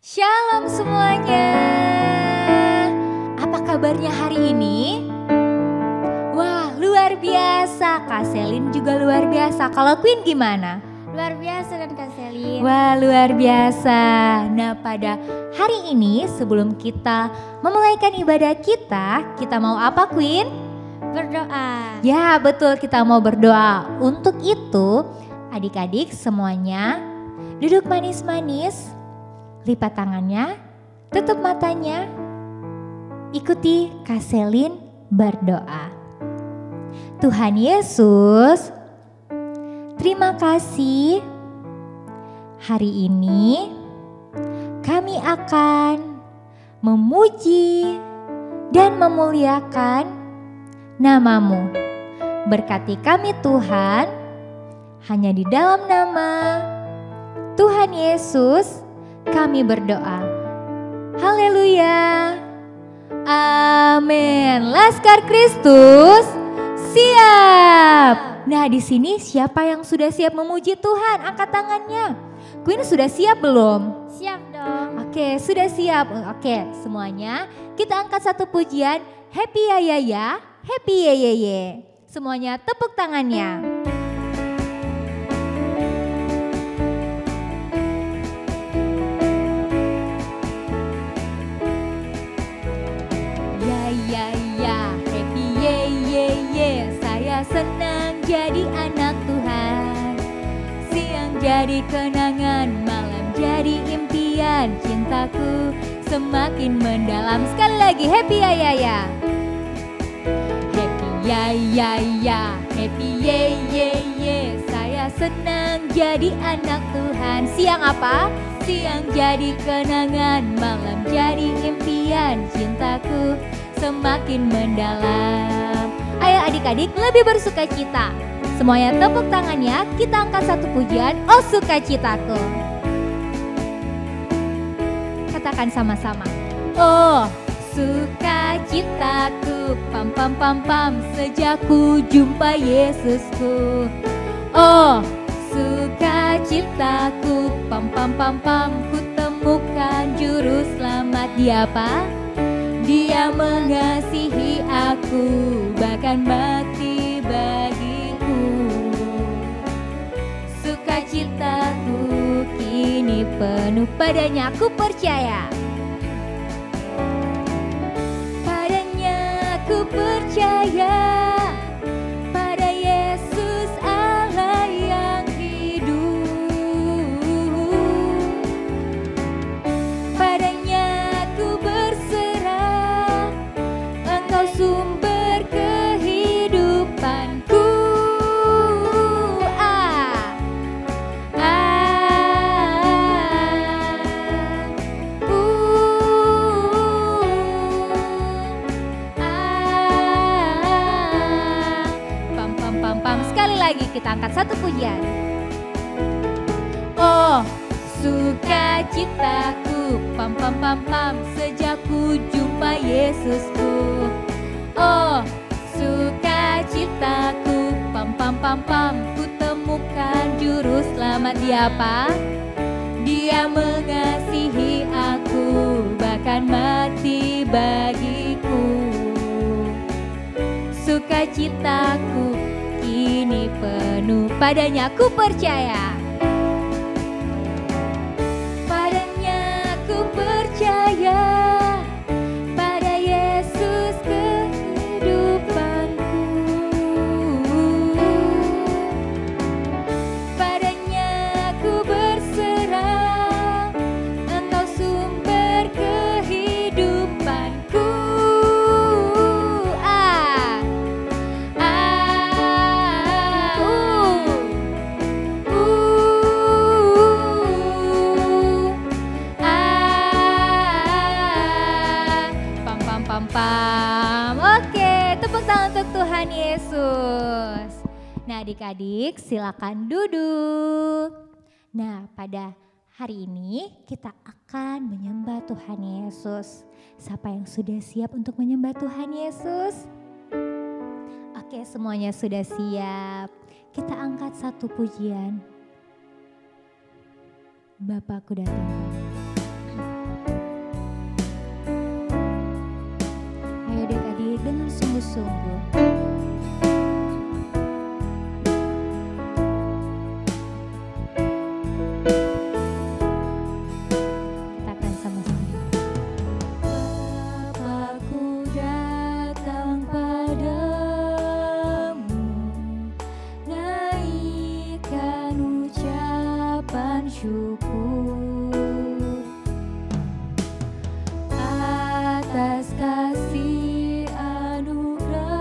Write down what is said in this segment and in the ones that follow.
Shalom semuanya. Apa kabarnya hari ini? Wah, luar biasa. Kak Selin juga luar biasa. Kalau Queen gimana? Luar biasa dan Kak Selin. Wah, luar biasa. Nah, pada hari ini sebelum kita memulaikan ibadah kita mau apa, Queen? Berdoa. Ya, betul, kita mau berdoa. Untuk itu, adik-adik semuanya duduk manis-manis. Lipat tangannya, tutup matanya, ikuti Kak Selin berdoa. Tuhan Yesus, terima kasih. Hari ini kami akan memuji dan memuliakan nama-Mu. Berkati kami Tuhan, hanya di dalam nama Tuhan Yesus kami berdoa. Haleluya. Amin. Laskar Kristus siap. Nah, di sini siapa yang sudah siap memuji Tuhan? Angkat tangannya. Queen sudah siap belum? Siap dong. Oke, sudah siap. Oke, semuanya kita angkat satu pujian. Happy ya ya ya, happy ye ye ye. Semuanya tepuk tangannya. Senang jadi anak Tuhan. Siang jadi kenangan, malam jadi impian. Cintaku semakin mendalam. Sekali lagi, happy ya ya ya. Happy ya ya ya, happy ye ye ye. Saya senang jadi anak Tuhan. Siang apa? Siang jadi kenangan, malam jadi impian. Cintaku semakin mendalam. Ayo adik-adik lebih bersuka cita. Semuanya tepuk tangannya, kita angkat satu pujian. Oh sukacitaku. Katakan sama-sama. Oh sukacitaku, pam pam pam pam, sejak ku jumpa Yesusku. Oh sukacitaku, pam pam pam pam, ku temukan juru selamat. Dia apa? Dia mengasihi aku, bahkan mati bagiku. Sukacitaku kini penuh padanya, aku percaya. Padanya aku percaya, pada Yesus Allah yang hidup. Padanya aku berserah, Engkau sumber kehidupanku. Pam pam pam pam. Sekali lagi kita angkat satu pujian. Oh sukacitaku, pam pam pam pam, sejak ku jumpa Yesusku. Oh sukacitaku, pam pam pam pam, ku temukan juru selamat. Dia apa? Dia mengasihi aku, bahkan mati bagiku. Sukacitaku kini penuh padanya, ku percaya. Padanya ku percaya, pada Yesus kehidupanku. Padanya ku berserah, Engkau sumber kehidupanku. Pam. Oke, tepuk tangan untuk Tuhan Yesus. Nah adik-adik silakan duduk. Nah pada hari ini kita akan menyembah Tuhan Yesus. Siapa yang sudah siap untuk menyembah Tuhan Yesus? Oke, semuanya sudah siap. Kita angkat satu pujian. Bapakku datang. sungguh-sungguh. Katakan sama-sama. Bapakku datang padamu, naikkan ucapan syukur atas kasih anugerah-Mu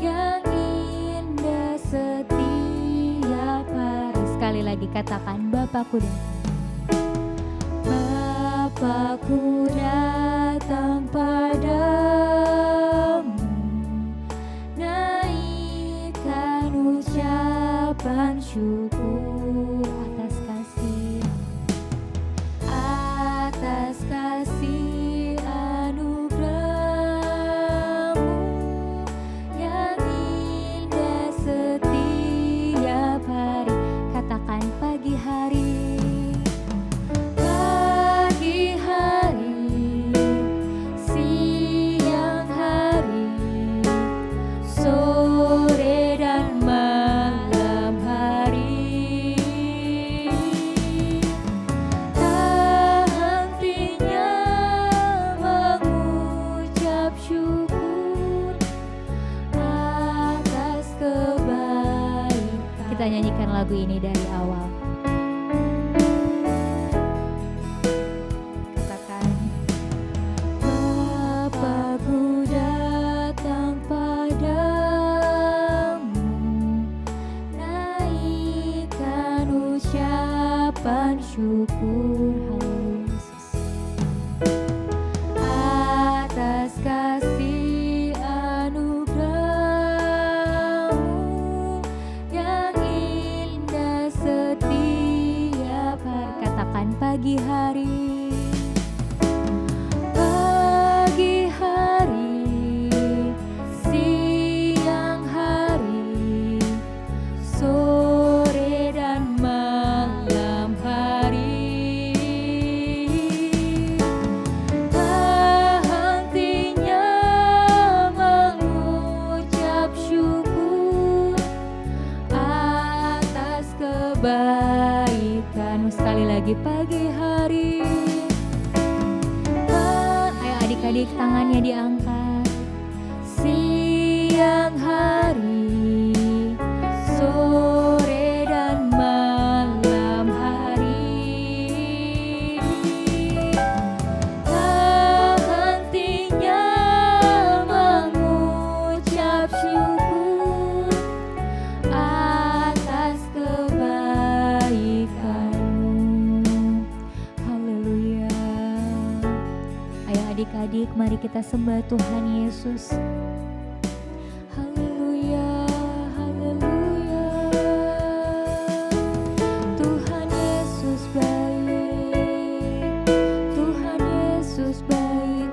yang indah setiap hari. Sekali lagi katakan, Bapakku datang. Bapakku datang padamu, naikkan ucapan syukur atas kasih anugerah-Mu yang indah setiap hari. Katakan pagi hari, siang hari, sore dan malam hari. Tak hentinya mengucap syukur atas kebaikan. Kita nyanyikan lagu ini dari awal. Katakan, Bapakku datang padamu, naikkan ucapan syukur, haleluya Yesus, atas kasih anugerah-Mu yang indah setiap hari. Katakan pagi hari, siang hari, sore dan malam hari. Tak hentinya mengucap syukur atas kebaikan. Sekali lagi pagi hari. Ayo adik-adik, tangannya diangkat. Siang hari, sore dan malam hari. Tak hentinya mengucap syukur atas kebaikan-Mu. Haleluya. Ayo adik-adik, mari kita sembah Tuhan Yesus. Haleluya, haleluya. Tuhan Yesus baik, Tuhan Yesus baik.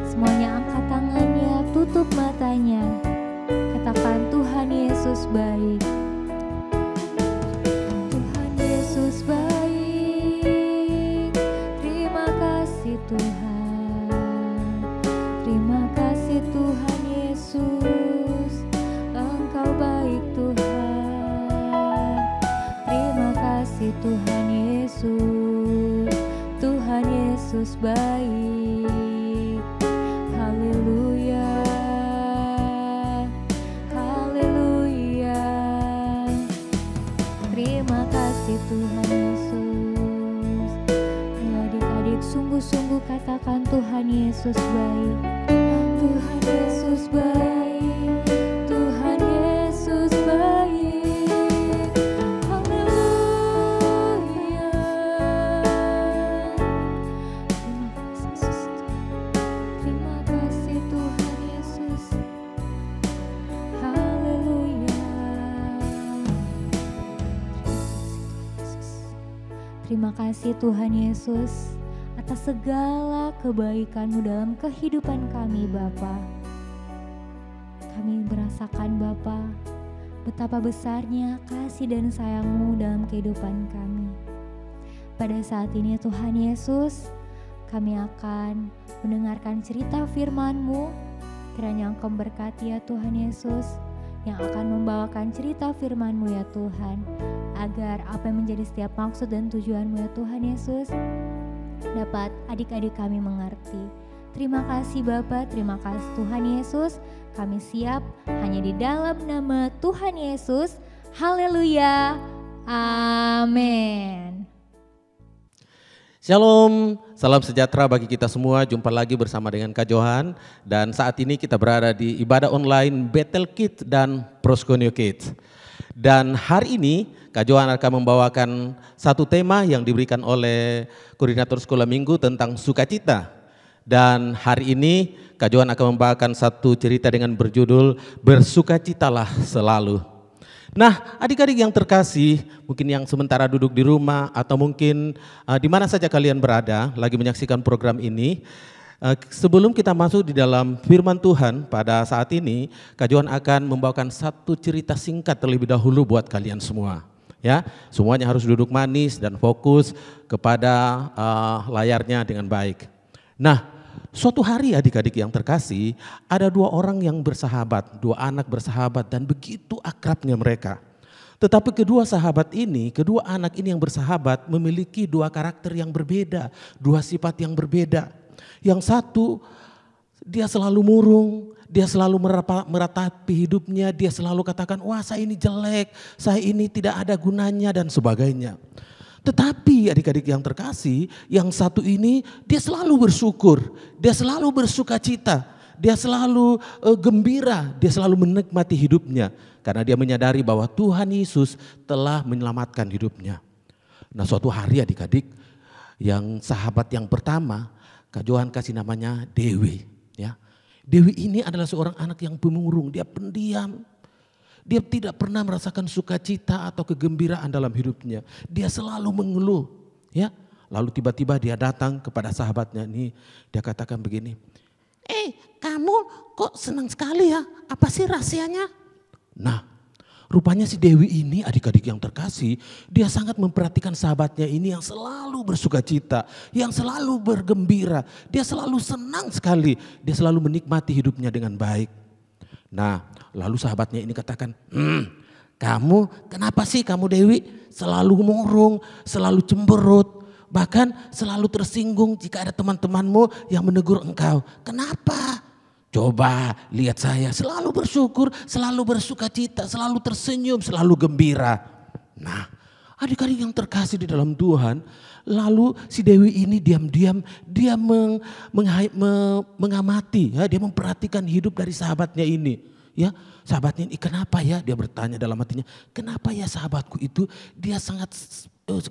Semuanya angkat tangannya, tutup matanya. Katakan, Tuhan Yesus baik. Tuhan Yesus baik. Terima kasih Tuhan. Terima kasih Tuhan Yesus, Engkau baik Tuhan. Terima kasih Tuhan Yesus, Tuhan Yesus baik. Haleluya, haleluya. Terima kasih Tuhan Yesus. Ayo adik-adik, sungguh-sungguh katakan, Tuhan Yesus baik. Tuhan Yesus baik, Tuhan Yesus baik. Haleluya. Terima kasih Tuhan Yesus. Haleluya. Terima kasih Tuhan Yesus atas segala kebaikan-Mu dalam kehidupan kami Bapa. Kami merasakan Bapa, betapa besarnya kasih dan sayang-Mu dalam kehidupan kami. Pada saat ini Tuhan Yesus, kami akan mendengarkan cerita firman-Mu. Kiranya Engkau berkati ya Tuhan Yesus, yang akan membawakan cerita firman-Mu ya Tuhan, agar apa yang menjadi setiap maksud dan tujuan-Mu ya Tuhan Yesus, dapat adik-adik kami mengerti. Terima kasih Bapa, terima kasih Tuhan Yesus. Kami siap hanya di dalam nama Tuhan Yesus. Haleluya. Amin. Shalom, salam sejahtera bagi kita semua. Jumpa lagi bersama dengan Kak Johan. Dan saat ini kita berada di ibadah online Bethel Kids dan Proskuneo Kids. Dan hari ini Kak Johan akan membawakan satu tema yang diberikan oleh koordinator sekolah minggu tentang sukacita. Dan hari ini Kak Johan akan membawakan satu cerita dengan berjudul Bersukacitalah Selalu. Nah, adik-adik yang terkasih, mungkin yang sementara duduk di rumah atau mungkin di mana saja kalian berada lagi menyaksikan program ini, sebelum kita masuk di dalam firman Tuhan pada saat ini, Kak Johan akan membawakan satu cerita singkat terlebih dahulu buat kalian semua. Ya, semuanya harus duduk manis dan fokus kepada layarnya dengan baik. Nah, suatu hari adik-adik yang terkasih, ada dua orang yang bersahabat, dua anak bersahabat dan begitu akrabnya mereka. Tetapi kedua sahabat ini, kedua anak ini yang bersahabat memiliki dua karakter yang berbeda, dua sifat yang berbeda. Yang satu, dia selalu murung, dia selalu meratapi hidupnya, dia selalu katakan, wah saya ini jelek, saya ini tidak ada gunanya dan sebagainya. Tetapi adik-adik yang terkasih, yang satu ini dia selalu bersyukur, dia selalu bersukacita, dia selalu gembira, dia selalu menikmati hidupnya. Karena dia menyadari bahwa Tuhan Yesus telah menyelamatkan hidupnya. Nah suatu hari adik-adik, yang sahabat yang pertama, Kak Johan kasih namanya Dewi. Ya. Dewi ini adalah seorang anak yang pemurung, dia pendiam. Dia tidak pernah merasakan sukacita atau kegembiraan dalam hidupnya. Dia selalu mengeluh. Ya. Lalu tiba-tiba dia datang kepada sahabatnya ini. Dia katakan begini. Kamu kok senang sekali ya? Apa sih rahasianya? Nah, rupanya si Dewi ini adik-adik yang terkasih. Dia sangat memperhatikan sahabatnya ini yang selalu bersukacita. Yang selalu bergembira. Dia selalu senang sekali. Dia selalu menikmati hidupnya dengan baik. Nah, lalu sahabatnya ini katakan, kamu kenapa sih kamu Dewi selalu murung, selalu cemberut, bahkan selalu tersinggung jika ada teman-temanmu yang menegur engkau. Kenapa? Coba lihat saya selalu bersyukur, selalu bersukacita, selalu tersenyum, selalu gembira. Nah, adik-adik yang terkasih di dalam Tuhan, lalu si Dewi ini diam-diam dia mengamati, ya, dia memperhatikan hidup dari sahabatnya ini. Ya, sahabatnya ini kenapa ya? Dia bertanya dalam hatinya, kenapa ya sahabatku itu dia sangat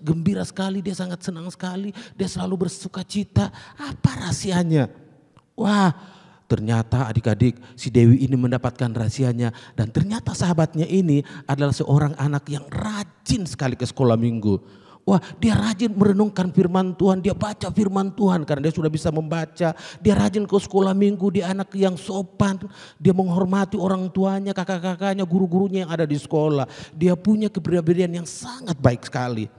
gembira sekali, dia sangat senang sekali, dia selalu bersukacita. Apa rahasianya? Wah, ternyata adik-adik si Dewi ini mendapatkan rahasianya dan ternyata sahabatnya ini adalah seorang anak yang rajin sekali ke sekolah minggu. Wah, dia rajin merenungkan firman Tuhan, dia baca firman Tuhan karena dia sudah bisa membaca. Dia rajin ke sekolah minggu, dia anak yang sopan, dia menghormati orang tuanya, kakak-kakaknya, guru-gurunya yang ada di sekolah. Dia punya kepribadian yang sangat baik sekali.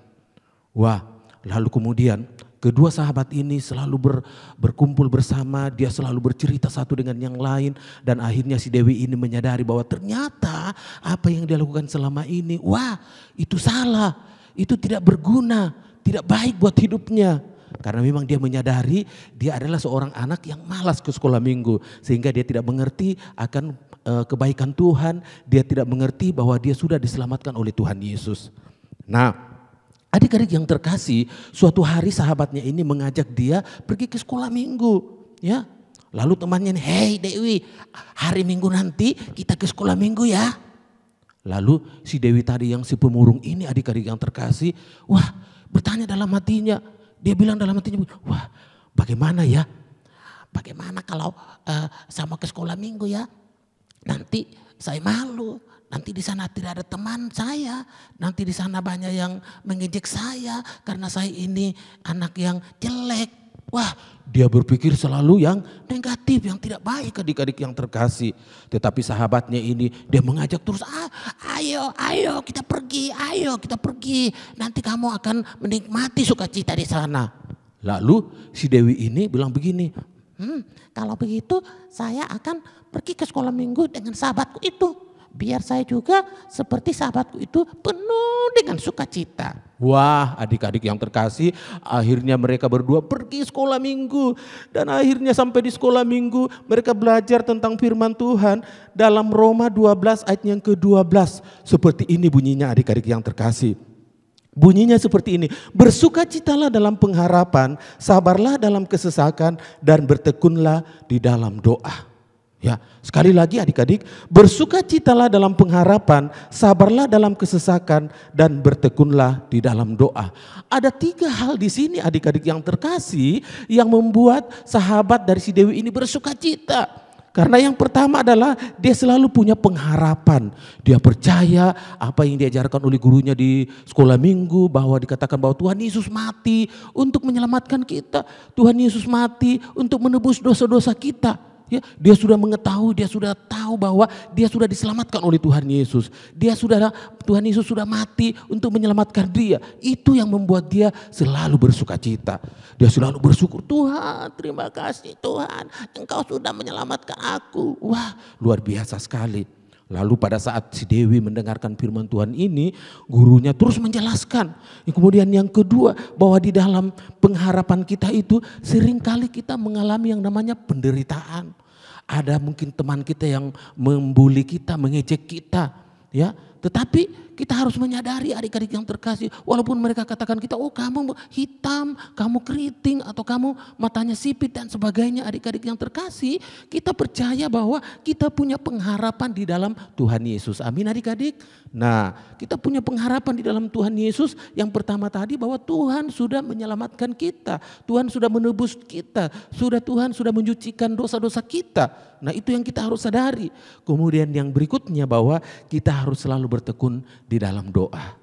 Wah, lalu kemudian kedua sahabat ini selalu berkumpul bersama, dia selalu bercerita satu dengan yang lain. Dan akhirnya si Dewi ini menyadari bahwa ternyata apa yang dia lakukan selama ini, wah itu salah. Itu tidak berguna, tidak baik buat hidupnya. Karena memang dia menyadari dia adalah seorang anak yang malas ke sekolah minggu. Sehingga dia tidak mengerti akan kebaikan Tuhan. Dia tidak mengerti bahwa dia sudah diselamatkan oleh Tuhan Yesus. Nah, adik-adik yang terkasih, suatu hari sahabatnya ini mengajak dia pergi ke sekolah minggu. Ya, lalu temannya, hey Dewi, hari Minggu nanti kita ke sekolah minggu ya. Lalu si Dewi tadi yang si pemurung ini adik-adik yang terkasih, wah bertanya dalam hatinya. Dia bilang dalam hatinya, wah bagaimana ya? Bagaimana kalau sama ke sekolah minggu ya? Nanti saya malu, nanti di sana tidak ada teman saya, nanti di sana banyak yang mengejek saya karena saya ini anak yang jelek. Wah, dia berpikir selalu yang negatif, yang tidak baik adik-adik yang terkasih. Tetapi sahabatnya ini dia mengajak terus, ayo kita pergi, ayo kita pergi. Nanti kamu akan menikmati sukacita di sana. Lalu si Dewi ini bilang begini, kalau begitu saya akan pergi ke sekolah minggu dengan sahabatku itu. Biar saya juga seperti sahabatku itu penuh dengan sukacita. Wah, adik-adik yang terkasih, akhirnya mereka berdua pergi sekolah minggu. Dan akhirnya sampai di sekolah minggu mereka belajar tentang firman Tuhan dalam Roma 12 ayat yang ke-12. Seperti ini bunyinya adik-adik yang terkasih. Bunyinya seperti ini, bersukacitalah dalam pengharapan, sabarlah dalam kesesakan, dan bertekunlah di dalam doa. Ya, sekali lagi adik-adik, bersukacitalah dalam pengharapan, sabarlah dalam kesesakan, dan bertekunlah di dalam doa. Ada 3 hal di sini adik-adik yang terkasih yang membuat sahabat dari si Dewi ini bersukacita. Karena yang pertama adalah dia selalu punya pengharapan. Dia percaya apa yang diajarkan oleh gurunya di sekolah minggu, bahwa dikatakan bahwa Tuhan Yesus mati untuk menyelamatkan kita. Tuhan Yesus mati untuk menebus dosa-dosa kita. Ya, dia sudah mengetahui, dia sudah tahu bahwa dia sudah diselamatkan oleh Tuhan Yesus. Tuhan Yesus sudah mati untuk menyelamatkan dia. Itu yang membuat dia selalu bersukacita. Dia selalu bersyukur, Tuhan terima kasih Tuhan, Engkau sudah menyelamatkan aku. Wah, luar biasa sekali. Lalu pada saat si Dewi mendengarkan firman Tuhan ini, gurunya terus menjelaskan. Kemudian yang kedua, bahwa di dalam pengharapan kita itu seringkali kita mengalami yang namanya penderitaan. Ada mungkin teman kita yang membuli kita, mengejek kita, ya. Tetapi kita harus menyadari adik-adik yang terkasih, walaupun mereka katakan kita, oh kamu hitam, kamu keriting, atau kamu matanya sipit dan sebagainya, adik-adik yang terkasih, kita percaya bahwa kita punya pengharapan di dalam Tuhan Yesus. Amin adik-adik. Nah, kita punya pengharapan di dalam Tuhan Yesus. Yang pertama tadi bahwa Tuhan sudah menyelamatkan kita, Tuhan sudah menebus kita, Tuhan sudah menyucikan dosa-dosa kita. Nah, itu yang kita harus sadari. Kemudian yang berikutnya bahwa kita harus selalu bertekun di dalam doa.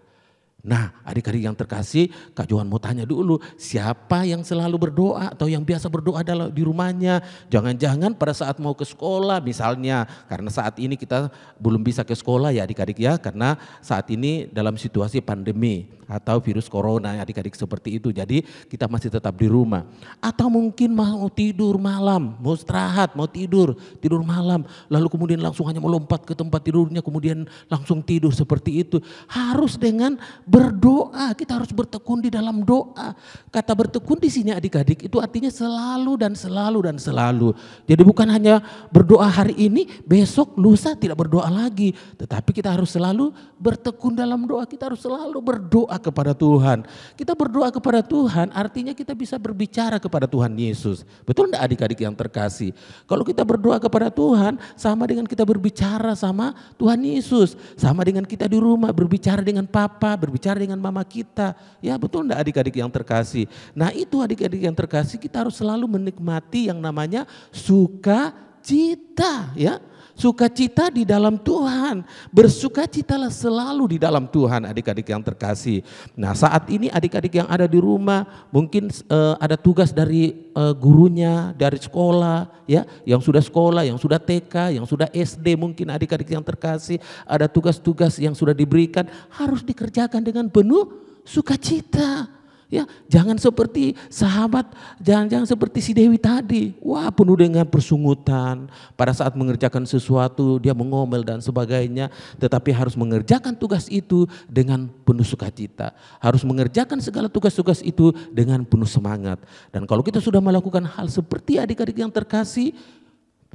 Nah, adik-adik yang terkasih, Kak Johan mau tanya dulu, siapa yang selalu berdoa atau yang biasa berdoa di rumahnya? Jangan-jangan pada saat mau ke sekolah misalnya, karena saat ini kita belum bisa ke sekolah ya adik-adik ya, karena saat ini dalam situasi pandemi atau virus corona adik-adik seperti itu, jadi kita masih tetap di rumah. Atau mungkin mau tidur malam, mau istirahat, mau tidur malam, lalu kemudian langsung hanya melompat ke tempat tidurnya, kemudian langsung tidur seperti itu. Harus dengan berdoa, kita harus bertekun di dalam doa. Kata bertekun di sini adik-adik itu artinya selalu dan selalu dan selalu. Jadi bukan hanya berdoa hari ini, besok, lusa tidak berdoa lagi. Tetapi kita harus selalu bertekun dalam doa, kita harus selalu berdoa kepada Tuhan. Kita berdoa kepada Tuhan artinya kita bisa berbicara kepada Tuhan Yesus. Betul enggak adik-adik yang terkasih? Kalau kita berdoa kepada Tuhan sama dengan kita berbicara sama Tuhan Yesus. Sama dengan kita di rumah berbicara dengan papa, berbicara dengan mama kita. Ya betul enggak adik-adik yang terkasih? Nah itu adik-adik yang terkasih, kita harus selalu menikmati yang namanya sukacita, ya. Sukacita di dalam Tuhan, bersukacitalah selalu di dalam Tuhan adik-adik yang terkasih. Nah saat ini adik-adik yang ada di rumah mungkin ada tugas dari gurunya, dari sekolah, ya, yang sudah sekolah, yang sudah TK, yang sudah SD, mungkin adik-adik yang terkasih ada tugas-tugas yang sudah diberikan, harus dikerjakan dengan penuh sukacita. Ya, jangan seperti sahabat, jangan seperti si Dewi tadi. Wah, penuh dengan persungutan. Pada saat mengerjakan sesuatu dia mengomel dan sebagainya. Tetapi harus mengerjakan tugas itu dengan penuh sukacita. Harus mengerjakan segala tugas-tugas itu dengan penuh semangat. Dan kalau kita sudah melakukan hal seperti adik-adik yang terkasih,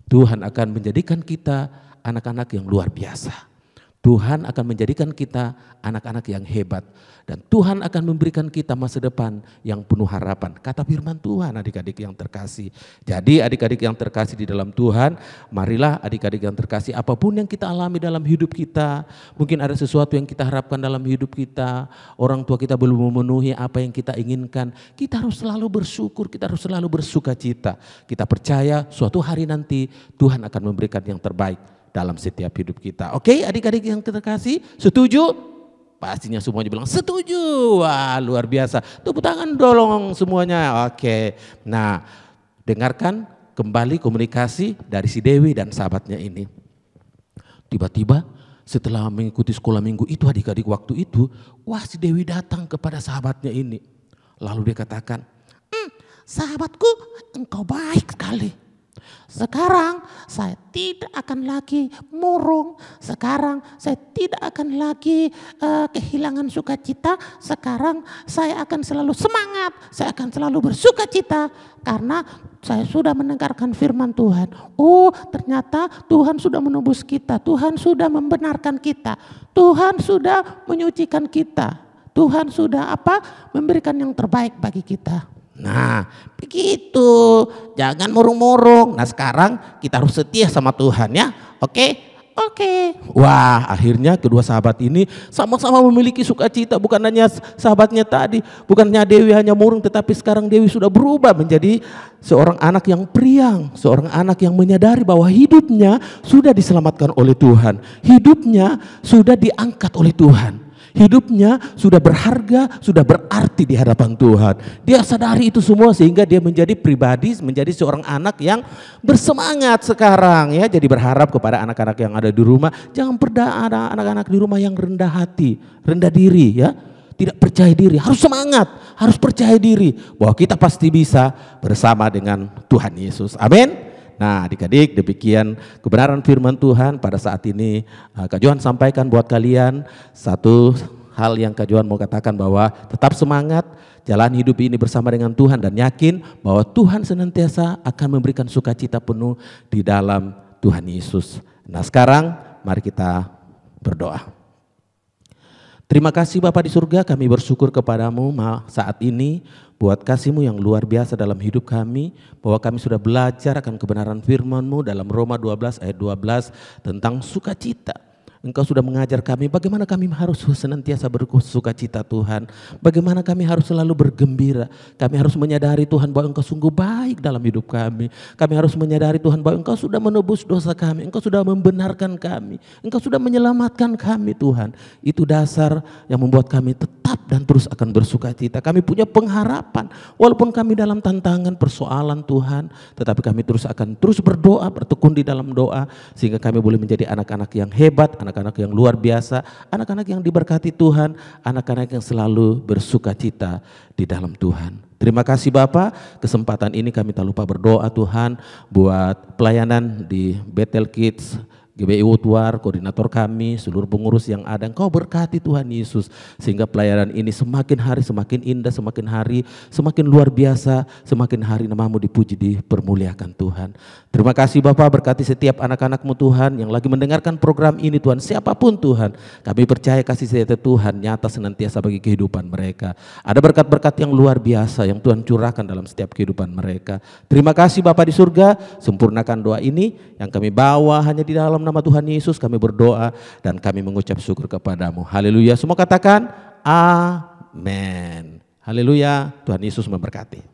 Tuhan akan menjadikan kita anak-anak yang luar biasa. Tuhan akan menjadikan kita anak-anak yang hebat. Dan Tuhan akan memberikan kita masa depan yang penuh harapan. Kata firman Tuhan adik-adik yang terkasih. Jadi adik-adik yang terkasih di dalam Tuhan, marilah adik-adik yang terkasih, apapun yang kita alami dalam hidup kita. Mungkin ada sesuatu yang kita harapkan dalam hidup kita. Orang tua kita belum memenuhi apa yang kita inginkan. Kita harus selalu bersyukur, kita harus selalu bersukacita. Kita percaya suatu hari nanti Tuhan akan memberikan yang terbaik dalam setiap hidup kita. Oke adik-adik yang terkasih, setuju? Pastinya semuanya bilang setuju. Wah luar biasa. Tepuk tangan dong semuanya. Oke. Nah dengarkan kembali komunikasi dari si Dewi dan sahabatnya ini. Tiba-tiba setelah mengikuti sekolah minggu itu adik-adik waktu itu, wah si Dewi datang kepada sahabatnya ini. Lalu dia katakan, sahabatku, engkau baik sekali. Sekarang saya tidak akan lagi murung. Sekarang saya tidak akan lagi kehilangan sukacita. Sekarang saya akan selalu semangat. Saya akan selalu bersukacita karena saya sudah mendengarkan firman Tuhan. Oh, ternyata Tuhan sudah menebus kita. Tuhan sudah membenarkan kita. Tuhan sudah menyucikan kita. Tuhan sudah memberikan yang terbaik bagi kita. Nah, begitu. Jangan murung-murung. Nah, sekarang kita harus setia sama Tuhan ya. Oke? Oke. Wah, akhirnya kedua sahabat ini sama-sama memiliki sukacita. Bukan hanya sahabatnya tadi, bukannya Dewi hanya murung, tetapi sekarang Dewi sudah berubah menjadi seorang anak yang periang, seorang anak yang menyadari bahwa hidupnya sudah diselamatkan oleh Tuhan. Hidupnya sudah diangkat oleh Tuhan. Hidupnya sudah berharga, sudah berarti di hadapan Tuhan. Dia sadari itu semua sehingga dia menjadi pribadi, menjadi seorang anak yang bersemangat sekarang ya. Jadi berharap kepada anak-anak yang ada di rumah, jangan pernah ada anak-anak di rumah yang rendah hati, rendah diri ya. Tidak percaya diri, harus semangat, harus percaya diri bahwa kita pasti bisa bersama dengan Tuhan Yesus. Amin. Nah, adik-adik, demikian kebenaran firman Tuhan pada saat ini Kak Johan sampaikan buat kalian. Satu hal yang Kak Johan mau katakan bahwa tetap semangat, jalan hidup ini bersama dengan Tuhan dan yakin bahwa Tuhan senantiasa akan memberikan sukacita penuh di dalam Tuhan Yesus. Nah, sekarang mari kita berdoa. Terima kasih Bapa di surga, kami bersyukur kepadamu saat ini buat kasih-Mu yang luar biasa dalam hidup kami, bahwa kami sudah belajar akan kebenaran firman-Mu dalam Roma 12 ayat 12 tentang sukacita. Engkau sudah mengajar kami bagaimana kami harus senantiasa bersukacita Tuhan. Bagaimana kami harus selalu bergembira. Kami harus menyadari Tuhan bahwa Engkau sungguh baik dalam hidup kami. Kami harus menyadari Tuhan bahwa Engkau sudah menebus dosa kami. Engkau sudah membenarkan kami. Engkau sudah menyelamatkan kami Tuhan. Itu dasar yang membuat kami tetap dan terus akan bersukacita. Kami punya pengharapan. Walaupun kami dalam tantangan persoalan Tuhan. Tetapi kami akan terus berdoa, bertekun di dalam doa. Sehingga kami boleh menjadi anak-anak yang hebat, anak-anak yang luar biasa, anak-anak yang diberkati Tuhan, anak-anak yang selalu bersukacita di dalam Tuhan. Terima kasih Bapak, kesempatan ini kami tak lupa berdoa Tuhan buat pelayanan di Bethel Kids, GBI Woodward, koordinator kami, seluruh pengurus yang ada. Engkau berkati Tuhan Yesus sehingga pelayanan ini semakin hari semakin indah, semakin hari semakin luar biasa, semakin hari nama-Mu dipuji, dipermuliakan Tuhan. Terima kasih Bapak, berkati setiap anak-anak-Mu Tuhan yang lagi mendengarkan program ini Tuhan, siapapun Tuhan. Kami percaya kasih setia Tuhan nyata senantiasa bagi kehidupan mereka. Ada berkat-berkat yang luar biasa yang Tuhan curahkan dalam setiap kehidupan mereka. Terima kasih Bapak di surga, sempurnakan doa ini yang kami bawa hanya di dalam nama Tuhan Yesus kami berdoa dan kami mengucap syukur kepadamu. Haleluya. Semua katakan amin. Haleluya. Tuhan Yesus memberkati.